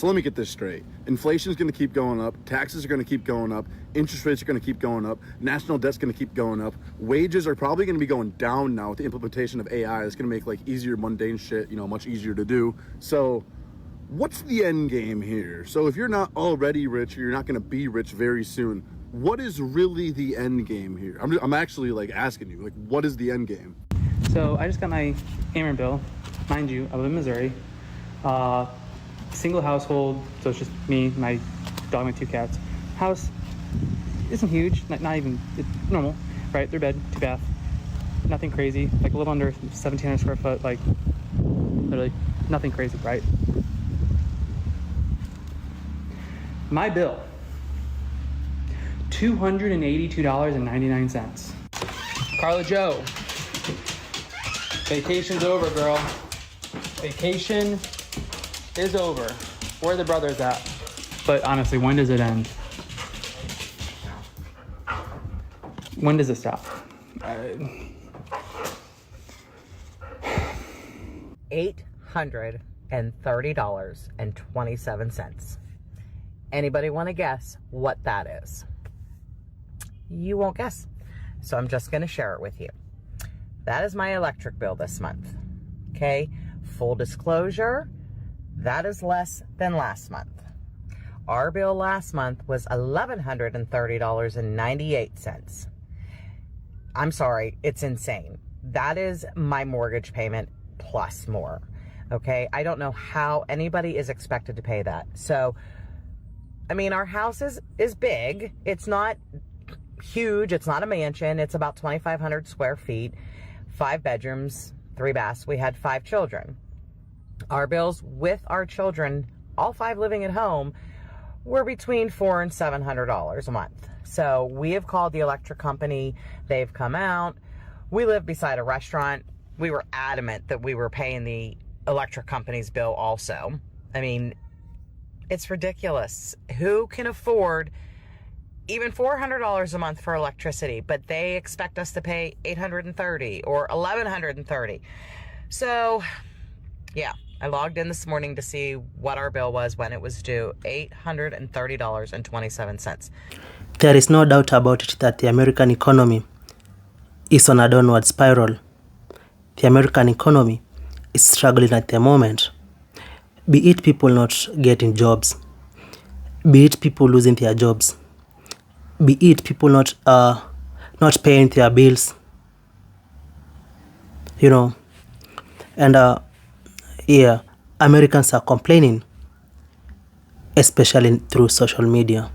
So let me get this straight. Inflation is going to keep going up. Taxes are going to keep going up. Interest rates are going to keep going up. National debt's going to keep going up. Wages are probably going to be going down now with the implementation of AI. It's going to make like easier, mundane shit, much easier to do. So what's the end game here? So if you're not already rich, or you're not going to be rich very soon, what is really the end game here? I'm actually like asking you, like, what is the end game? So I just got my Ameren bill. Mind you, I live in Missouri. Single household, so it's just me, my dog, my 2 cats. House isn't huge, not even, it's normal, right? 3-bed, 2-bath, nothing crazy, like a little under 1,700 square foot, like literally nothing crazy, right? My bill, $282.99. Carla Joe, vacation's over, girl. Vacation is over. Where are the brothers at? But honestly, when does it end? When does it stop? $830.27. Anybody want to guess what that is? You won't guess. So I'm just going to share it with you. That is my electric bill this month. Okay? Full disclosure, that is less than last month. Our bill last month was $1,130.98. I'm sorry, it's insane. That is my mortgage payment plus more. Okay? I don't know how anybody is expected to pay that. So, I mean, our house is big. It's not huge. It's not a mansion. It's about 2,500 square feet, 5 bedrooms, 3 baths. We had 5 children. Our bills with our children, all 5 living at home, were between $400 and $700 a month. So we have called the electric company. They've come out. We live beside a restaurant. We were adamant that we were paying the electric company's bill also. I mean, it's ridiculous. Who can afford even $400 a month for electricity, but they expect us to pay $830 or $1,130. So, yeah, I logged in this morning to see what our bill was when it was due, $830.27. There is no doubt about it that the American economy is on a downward spiral. The American economy is struggling at the moment. Be it people not getting jobs, be it people losing their jobs, be it people not paying their bills, and Americans are complaining, especially through social media.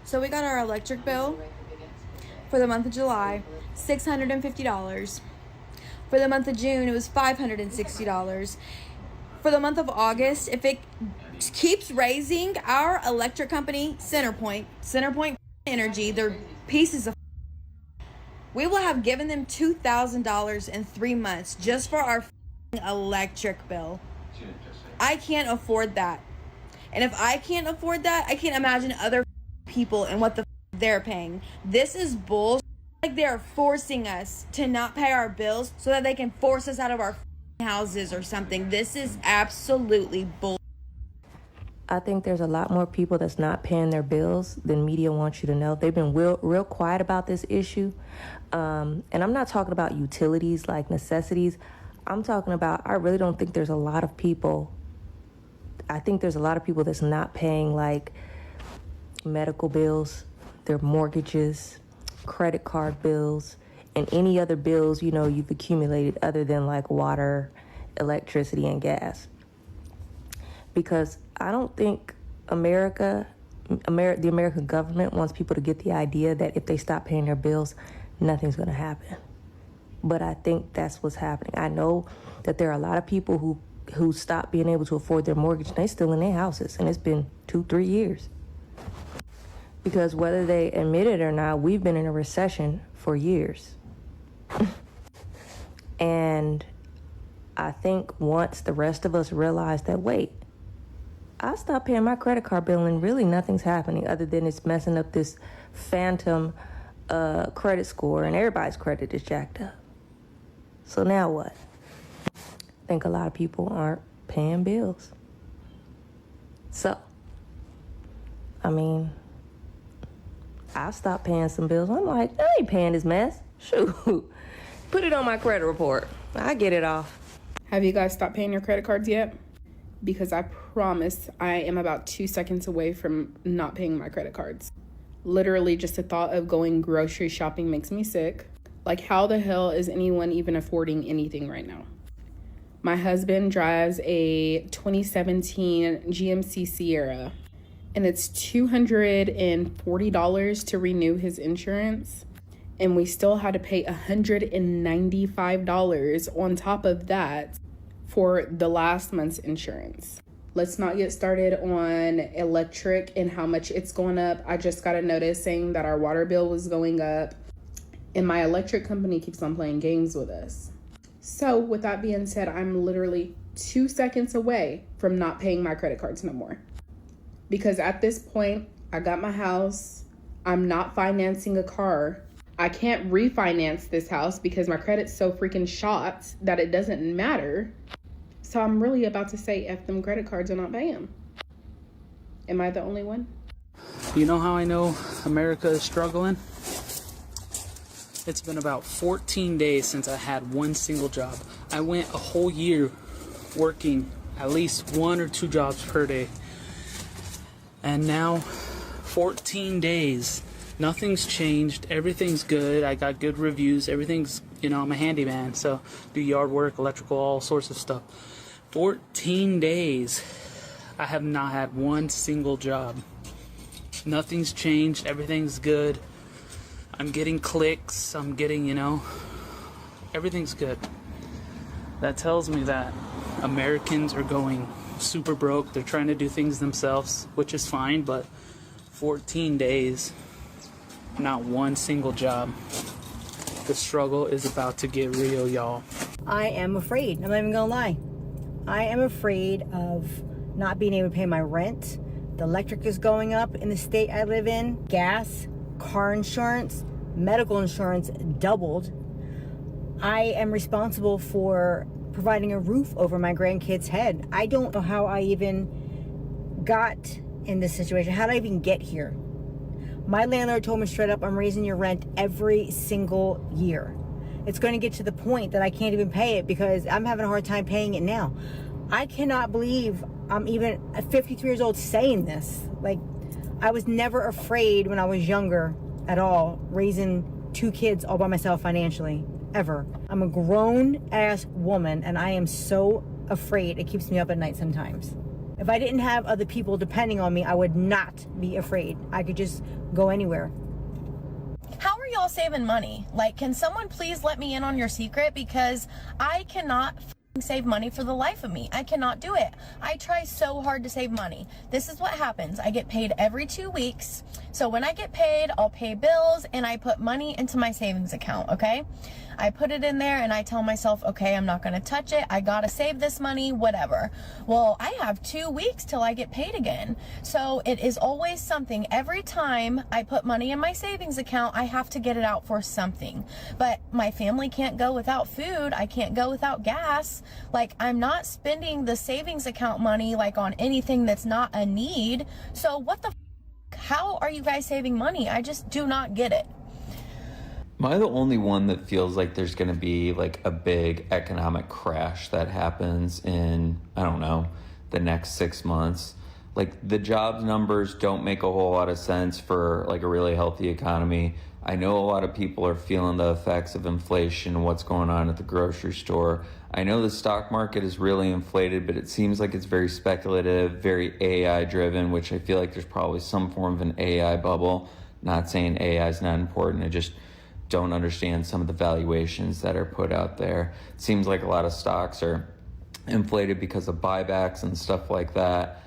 So we got our electric bill for the month of July, $650. For the month of June, it was $560. For the month of August, if it keeps raising, our electric company, Centerpoint Energy, they're pieces of, we will have given them $2,000 in 3 months just for our electric bill. I can't afford that. And if I can't afford that, I can't imagine other people and what the they're paying. This is bullshit. Like they're forcing us to not pay our bills so that they can force us out of our houses or something. This is absolutely bullshit. I think there's a lot more people that's not paying their bills than media wants you to know. They've been real quiet about this issue. And I'm not talking about utilities like necessities. I'm talking about, I really don't think there's a lot of people. I think there's a lot of people that's not paying like medical bills, their mortgages, credit card bills, and any other bills, you've accumulated other than like water, electricity, and gas. Because I don't think the American government wants people to get the idea that if they stop paying their bills, nothing's going to happen. But I think that's what's happening. I know that there are a lot of people who stopped being able to afford their mortgage, and they're still in their houses, and it's been 2-3 years. Because whether they admit it or not, we've been in a recession for years. And I think once the rest of us realize that, wait, I stopped paying my credit card bill and really nothing's happening other than it's messing up this phantom credit score, and everybody's credit is jacked up. So now what? I think a lot of people aren't paying bills. So, I mean, I stopped paying some bills. I'm like, I ain't paying this mess. Shoot. Put it on my credit report. I get it off. Have you guys stopped paying your credit cards yet? Because I promise I am about 2 seconds away from not paying my credit cards. Literally, just the thought of going grocery shopping makes me sick. Like, how the hell is anyone even affording anything right now? My husband drives a 2017 GMC Sierra, and it's $240 to renew his insurance. And we still had to pay $195 on top of that for the last month's insurance. Let's not get started on electric and how much it's going up. I just got a notice saying that our water bill was going up, and my electric company keeps on playing games with us. So with that being said, I'm literally 2 seconds away from not paying my credit cards no more. Because at this point, I got my house. I'm not financing a car. I can't refinance this house because my credit's so freaking shot that it doesn't matter. So I'm really about to say F them credit cards and not pay them. Am I the only one? You know how I know America is struggling? It's been about 14 days since I had one single job. I went a whole year working at least 1 or 2 jobs per day. And now, 14 days, nothing's changed. Everything's good. I got good reviews. Everything's, I'm a handyman, so do yard work, electrical, all sorts of stuff. 14 days, I have not had one single job. Nothing's changed. Everything's good. I'm getting clicks. I'm getting, everything's good. That tells me that Americans are going super broke. They're trying to do things themselves, which is fine, but 14 days, not one single job. The struggle is about to get real, y'all. I am afraid. I'm not even gonna lie. I am afraid of not being able to pay my rent. The electric is going up in the state I live in. Gas, car insurance, medical insurance doubled. I am responsible for providing a roof over my grandkids' head. I don't know how I even got in this situation. How did I even get here? My landlord told me straight up, I'm raising your rent every single year. It's going to get to the point that I can't even pay it because I'm having a hard time paying it now. I cannot believe I'm even 53 years old saying this. Like, I was never afraid when I was younger at all, raising 2 kids all by myself financially, ever. I'm a grown-ass woman, and I am so afraid. It keeps me up at night sometimes. If I didn't have other people depending on me, I would not be afraid. I could just go anywhere. How are y'all saving money? Like, can someone please let me in on your secret? Because I cannot save money for the life of me. I cannot do it. I try so hard to save money. This is what happens. I get paid every 2 weeks. So when I get paid, I'll pay bills and I put money into my savings account, okay? I put it in there and I tell myself, okay, I'm not going to touch it. I got to save this money, whatever. Well, I have 2 weeks till I get paid again. So it is always something. Every time I put money in my savings account, I have to get it out for something. But my family can't go without food. I can't go without gas. Like, I'm not spending the savings account money like on anything that's not a need. So what the how are you guys saving money? I just do not get it. Am I the only one that feels like there's going to be like a big economic crash that happens in, I don't know, the next 6 months? Like, the jobs numbers don't make a whole lot of sense for like a really healthy economy. I know a lot of people are feeling the effects of inflation and what's going on at the grocery store. I know the stock market is really inflated, but it seems like it's very speculative, very AI driven, which I feel like there's probably some form of an AI bubble. Not saying AI is not important. I just don't understand some of the valuations that are put out there. It seems like a lot of stocks are inflated because of buybacks and stuff like that.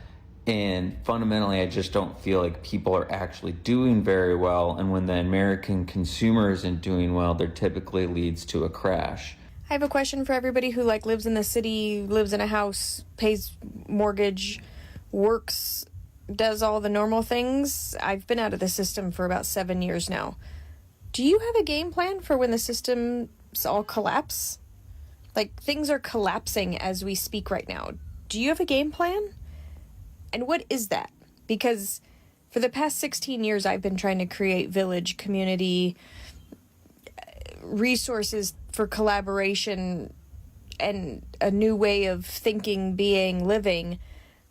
And fundamentally, I just don't feel like people are actually doing very well. And when the American consumer isn't doing well, there typically leads to a crash. I have a question for everybody who lives in the city, lives in a house, pays mortgage, works, does all the normal things. I've been out of the system for about 7 years now. Do you have a game plan for when the systems all collapse? Like, things are collapsing as we speak right now. Do you have a game plan? And what is that? Because for the past 16 years, I've been trying to create village, community, resources for collaboration and a new way of thinking, being, living.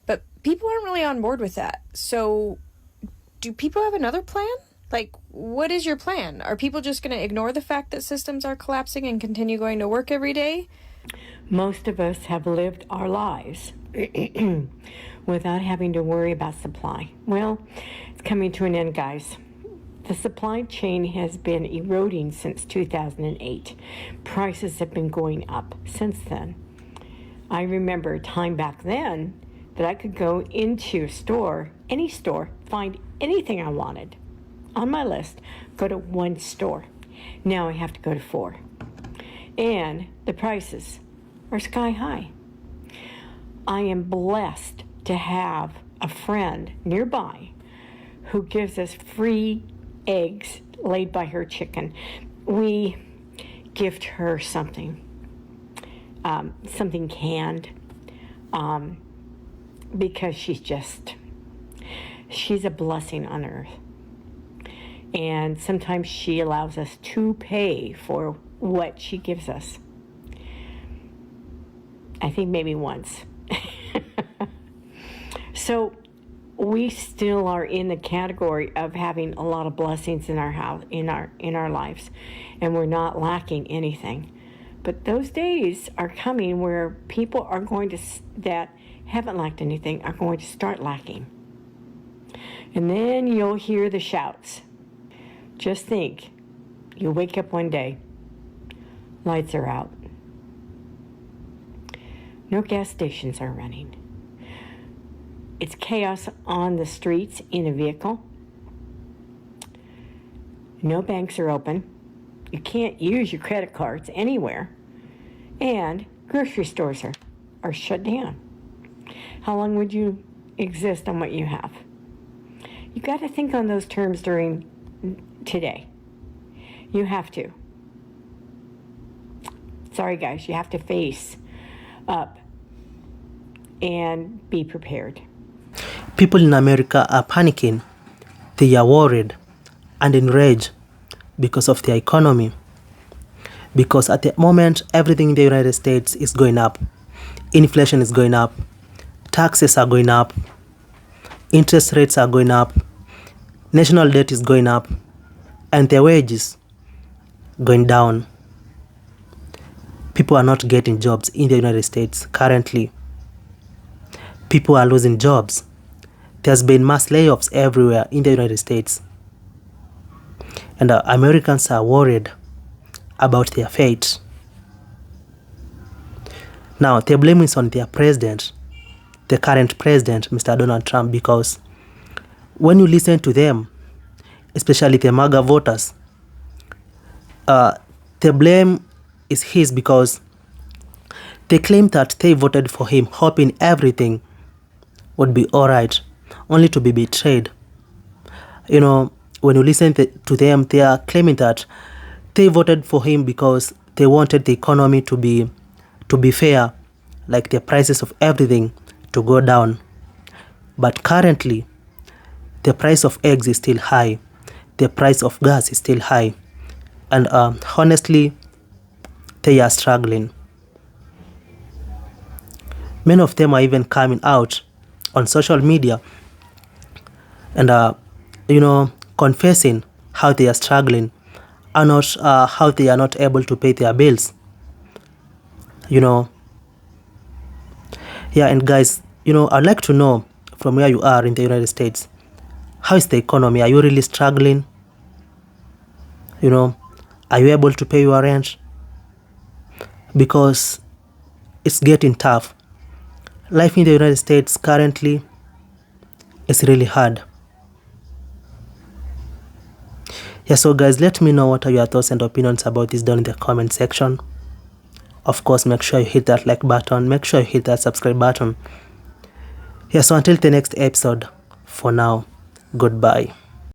But people aren't really on board with that. So do people have another plan? Like, what is your plan? Are people just going to ignore the fact that systems are collapsing and continue going to work every day? Most of us have lived our lives without having to worry about supply. Well, it's coming to an end, guys. The supply chain has been eroding since 2008. Prices have been going up since then. I remember a time back then that I could go into a store, any store, find anything I wanted on my list, go to one store. Now I have to go to 4. And the prices are sky high. I am blessed to have a friend nearby who gives us free eggs laid by her chicken. We gift her something, something canned, because she's a blessing on earth. And sometimes she allows us to pay for what she gives us. I think maybe once. So we still are in the category of having a lot of blessings in our house, in our lives, and we're not lacking anything. But those days are coming where people are going to that haven't lacked anything are going to start lacking, and then you'll hear the shouts. Just think, you wake up one day, lights are out, no gas stations are running. It's chaos on the streets in a vehicle. No banks are open. You can't use your credit cards anywhere. And grocery stores are shut down. How long would you exist on what you have? You got to think on those terms during today. You have to. Sorry, guys, you have to face up and be prepared. People in America are panicking. They are worried and enraged because of their economy. Because at the moment, everything in the United States is going up. Inflation is going up. Taxes are going up. Interest rates are going up. National debt is going up. And their wages going down. People are not getting jobs in the United States currently. People are losing jobs. There's been mass layoffs everywhere in the United States. And Americans are worried about their fate. Now, the blame is on their president, the current president, Mr. Donald Trump, because when you listen to them, especially the MAGA voters, the blame is his because they claim that they voted for him hoping everything would be all right, only to be betrayed. You know, when you listen to them, they are claiming that they voted for him because they wanted the economy to be fair, like the prices of everything to go down. But currently, the price of eggs is still high. The price of gas is still high. And honestly, they are struggling. Many of them are even coming out on social media and confessing how they are struggling and not how they are not able to pay their bills. And guys, I'd like to know from where you are in the United States, how is the economy? Are you really struggling? Are you able to pay your rent? Because it's getting tough. Life in the United States currently is really hard. So guys, let me know what are your thoughts and opinions about this down in the comment section. Of course, make sure you hit that like button. Make sure you hit that subscribe button. So until the next episode, for now, goodbye.